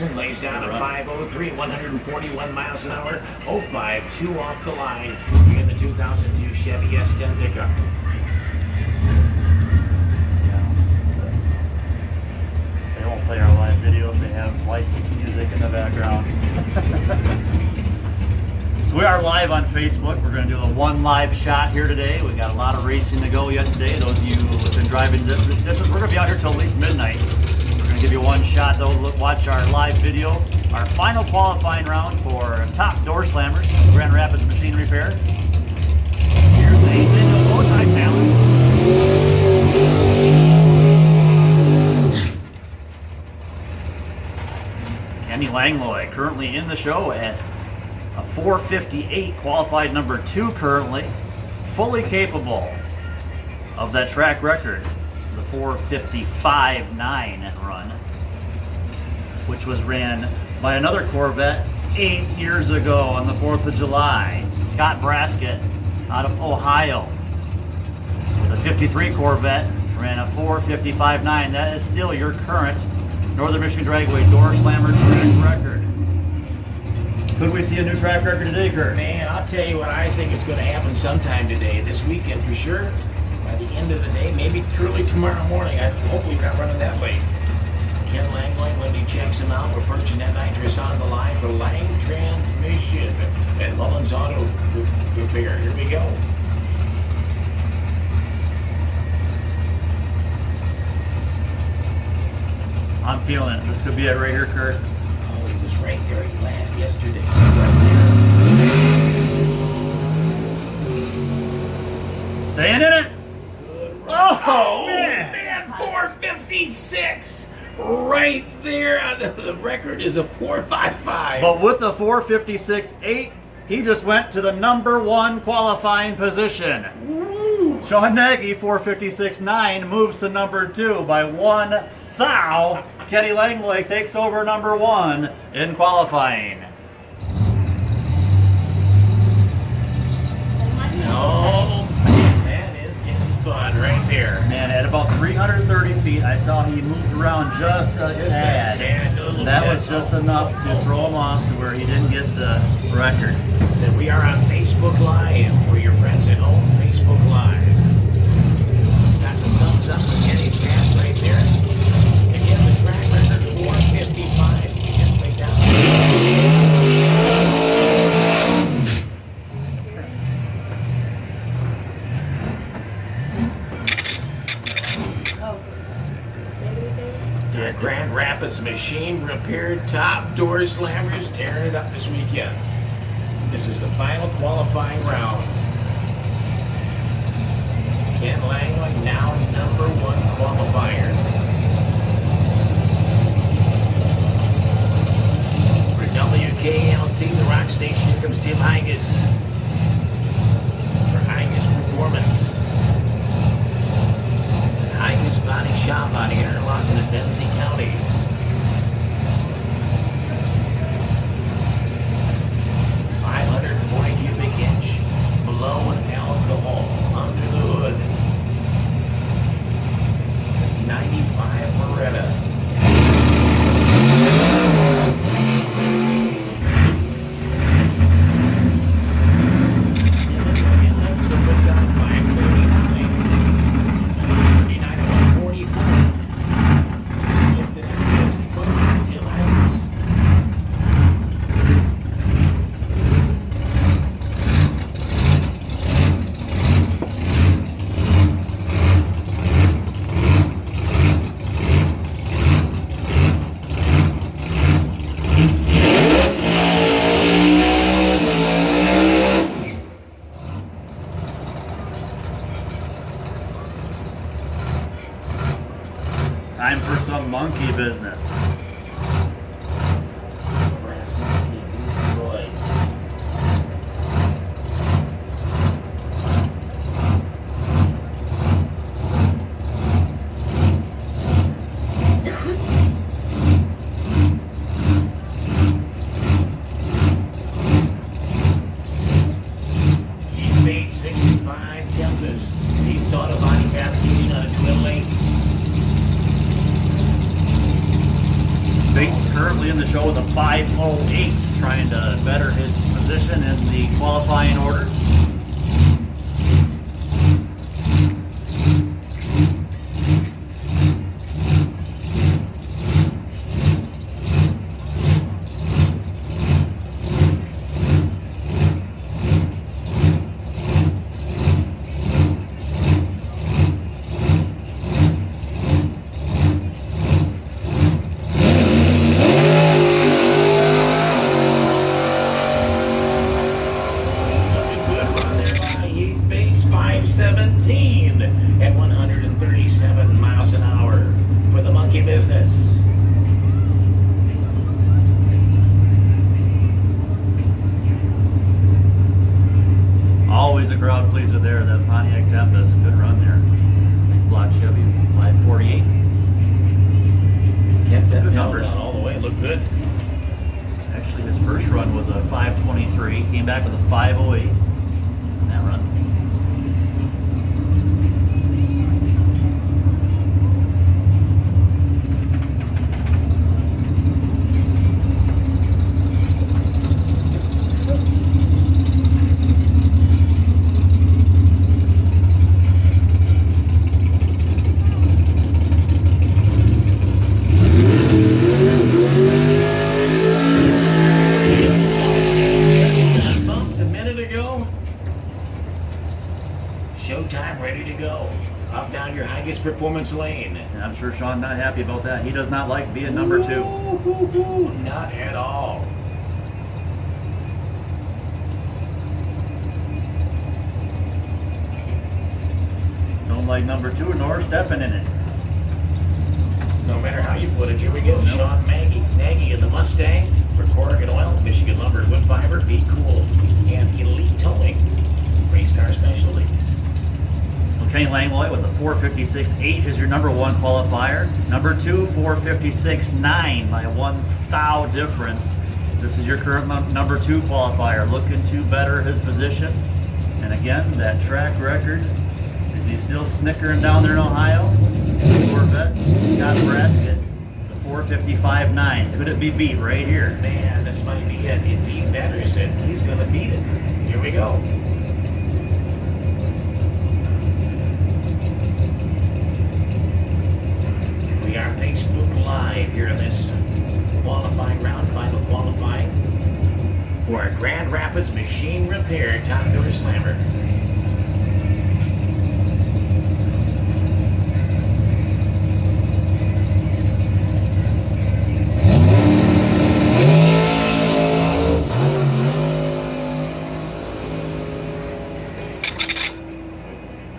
Watson lays down a 5:03, 141 miles an hour, 052 off the line in the 2002 Chevy S10 pickup. They won't play our live video if they have licensed music in the background. So we are live on Facebook. We're going to do a one live shot here today. We got a lot of racing to go yet today. Those of you who have been driving distance, we're going to be out here till at least midnight. We're going to give you one shot though. Watch our live video. Our final qualifying round for top Doorslammers, Grand Rapids Machine Repair. Here's the low tide challenge. Kenny Langlois currently in the show at a 4:58, qualified number 2 currently, fully capable of that track record, the 4:55.9 run, which was ran by another Corvette 8 years ago on the 4th of July. Scott Braskett out of Ohio with a 53 Corvette ran a 4:55.9. That is still your current Northern Michigan Dragway Doorslammer track record. Could we see a new track record today, Kurt? Man, I'll tell you what, I think is going to happen sometime today, this weekend for sure. By the end of the day, maybe early tomorrow morning. Hopefully we're not running that late. Ken Langlois, when he checks him out, we're purchasing that nitrous on the line for Lang Transmission at Mullins Auto Repair. Here we go. I'm feeling it. This could be it right here, Kurt. Oh, he was right there. He landed yesterday. Right there. Staying in it. Good run. Oh, man. 4:56. Right there. The record is a 4:55. But with the 4:56.8, he just went to the number 1 qualifying position. Woo. Sean Nagy, 4:56.9, moves to number 2 by 1 thou. Kenny Langlois takes over number 1 in qualifying. Oh, man, that is getting fun right there. Man, at about 330 feet, I saw he moved around just a tad. That was just enough to throw him off to where he didn't get the record. And we are on Facebook Live for your friends at home. Facebook Live. Got some thumbs up for Kenny's pass right there. Again, the track record 4:55. Just way down. Grand Rapids Machine Repair top Doorslammers tearing it up this weekend. This is the final qualifying round. Ken Langlois now number 1 qualifier. For WKLT, the rock station, here comes Tim Higas for Higas Performance. Higas Body Shop out of Interlochen in Benzie County. Cubic inch blown alcohol under the hood. 95 Beretta. Let's go put down 539. 39 144. Lifted at 60 foot until Higas. Time for some monkey business. Brass monkey, Goosey boys. He made 65 Tempest. He saw the body fabrication on a twin link. Bates currently in the show with a 5:08, trying to better his position in the qualifying order. At 137 miles an hour for the monkey business. Always a crowd pleaser there, that Pontiac Tempest. Good run there. Big block Chevy, 548. Can't set Good numbers numbers. all the way. Look good. Actually, his first run was a 523. Came back with a 508 in that run. Showtime, ready to go. Up down your highest performance lane. And I'm sure Sean not happy about that. He does not like being number 2. Ooh, not at all. Don't like number 2 nor stepping in it. No matter how you put it, here we go. Sean Nagy in the Mustang for Corrigan Oil, Michigan Lumber, Wood Fiber, Be Cool, and Elite Towing. Race Car Specialties. So Kenny Langlois with a 456.8 is your number 1 qualifier. Number 2, 456.9 by 1 thou difference. This is your current number 2 qualifier, looking to better his position. And again, that track record. Is he still snickering down there in Ohio? Corvette, Scott Brasket, the 455.9. Could it be beat right here? Man, this might be it. If he betters it, he's going to beat it. Here we go. We are Facebook Live here in this qualifying round, final qualifying for a Grand Rapids Machine Repair Top Doorslammer.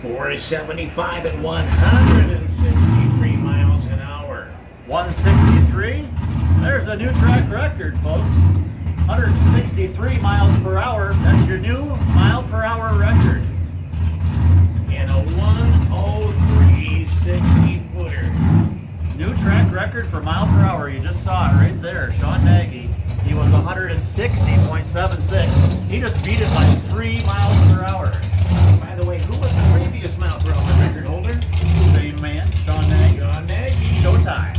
.475 at 163 miles an hour. 163. There's a new track record, folks. 163 miles per hour. That's your new mile per hour record. And a 103 60-footer. New track record for mile per hour. You just saw it right there. Sean Nagy. He was 160.76. He just beat it by 3 miles per hour. By the way, who was the previous mile per hour record holder? Same man, Sean Nagy. Sean Nagy. Showtime.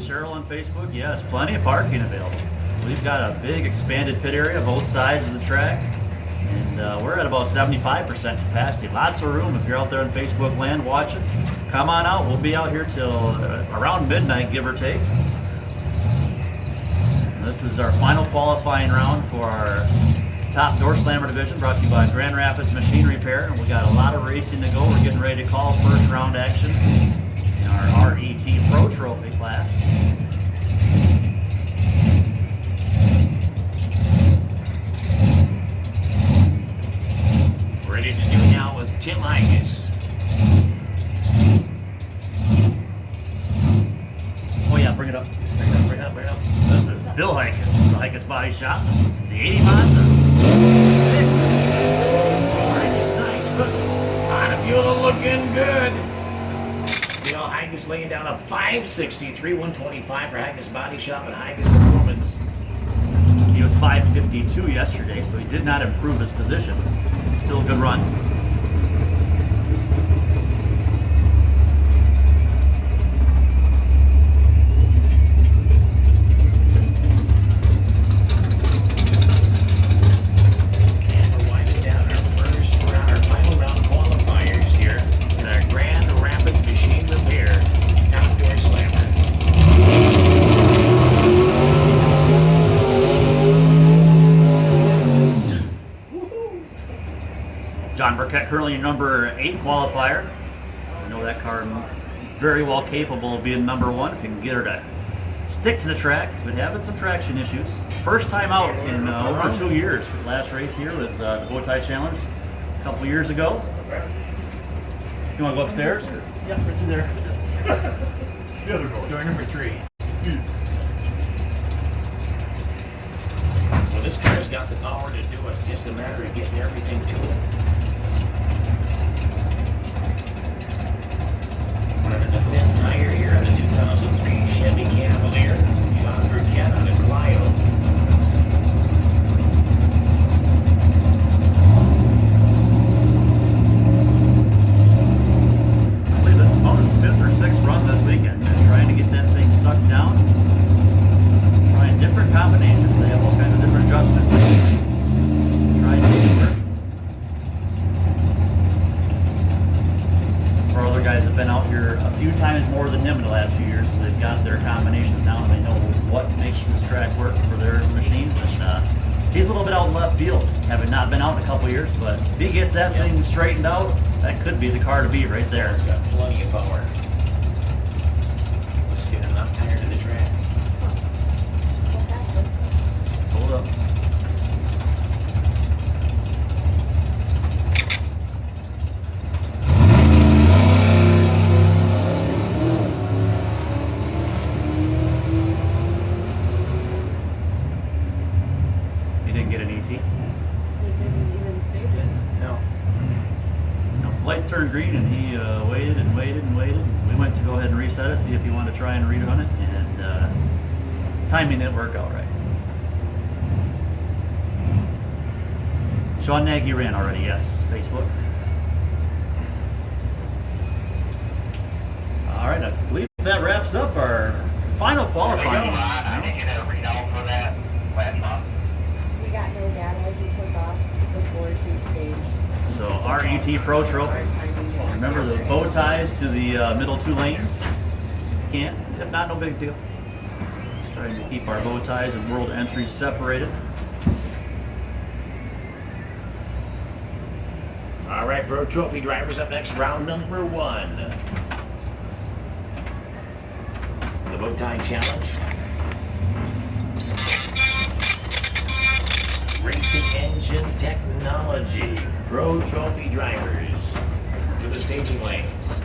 Cheryl on Facebook, yes, plenty of parking available. We've got a big expanded pit area both sides of the track. And we're at about 75% capacity. Lots of room if you're out there in Facebook land watching. Come on out. We'll be out here till around midnight, give or take. And this is our final qualifying round for our top Doorslammer division, brought to you by Grand Rapids Machine Repair. And we got a lot of racing to go. We're getting ready to call first round action in our RET Pro Trophy class. Ready to do now with Tim Higas. Oh yeah, bring it up. Bring it up. This is Bill Higas, the Higas Body Shop, the 80 Monza. Higas nice, but Honda looking good. Bill Higas laying down a 563, 125 for Higas Body Shop and Higas Performance. He was 552 yesterday, so he did not improve his position. Still a good run. currently number 8 qualifier. I know that car very well capable of being number 1 if you can get her to stick to the track. She's been having some traction issues. First time out in over 2 years. The last race here was the Bow Tie Challenge a couple years ago. You want to go upstairs? Or? Yep, right through there. The other door. Door number 3. Well, this car's got the power to do it. Just a matter of getting everything to it. Running a thin tire here on the 2003 Chevy Cavalier. John Burkett on a Clio. I believe this is Mona's 5th or 6th run this weekend. They're trying to get that thing stuck down. Trying different combinations. They have all kinds of different adjustments. Trying to make it work. Our other guys have been out here a few times more than him in the last few years, so they've got their combinations down and they know what makes this track work for their machines. And he's a little bit out in left field, having not been out in a couple years, but if he gets that thing straightened out, that could be the car to beat right there. It's got plenty of power. Let's get enough tire to the track. Hold up. He didn't get an ET. He didn't even stage it. No. Light turned green and he waited and waited and waited. We went to go ahead and reset it, see if he wanted to try and rerun it, and timing didn't work out right. Sean Nagy ran already, yes. Facebook. All right, I believe that wraps up our final qualifying. I think you had a readout for that last month. We got no data. He took off before he staged. So RET Pro Trophy. Remember the bow ties to the middle 2 lanes. If you can't, if not, no big deal. Just trying to keep our bow ties and world entries separated. All right, Pro Trophy drivers up next, round number 1. The Bow Tie Challenge. Racing engine technology. Pro Trophy drivers to the staging lanes.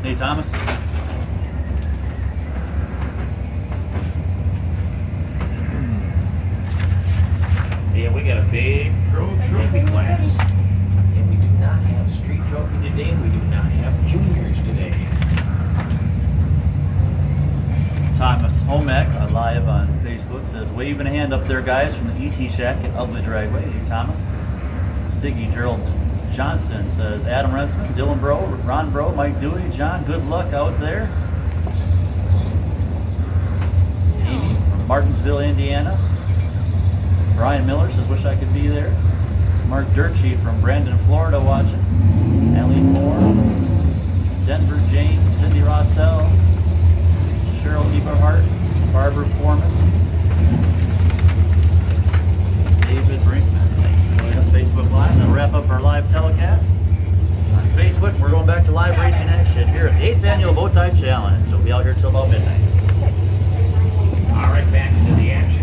Hey, Thomas. Yeah, we got a big Pro Trophy class. And we do not have Street Trophy today. We do not have Juniors today. Thomas Homek, live on Facebook, says, waving a hand up there, guys, from the ET Shack at Ugly Dragway. Hey, Thomas. Stiggy Gerald Johnson says, Adam Rensman, Dylan Bro, Ron Bro, Mike Dewey, John, good luck out there. Amy from Martinsville, Indiana. Brian Miller says, wish I could be there. Mark Dirtchi from Brandon, Florida, watching. Allie Moore, Denver James, Cindy Rossell, Cheryl Eberhart, Barbara Foreman, David Brinkman. Join us Facebook Live. That'll wrap up our live telecast. On Facebook, we're going back to live racing action here at the 8th Annual Bow Tie Challenge. We'll be out here till about midnight. All right, back into the action.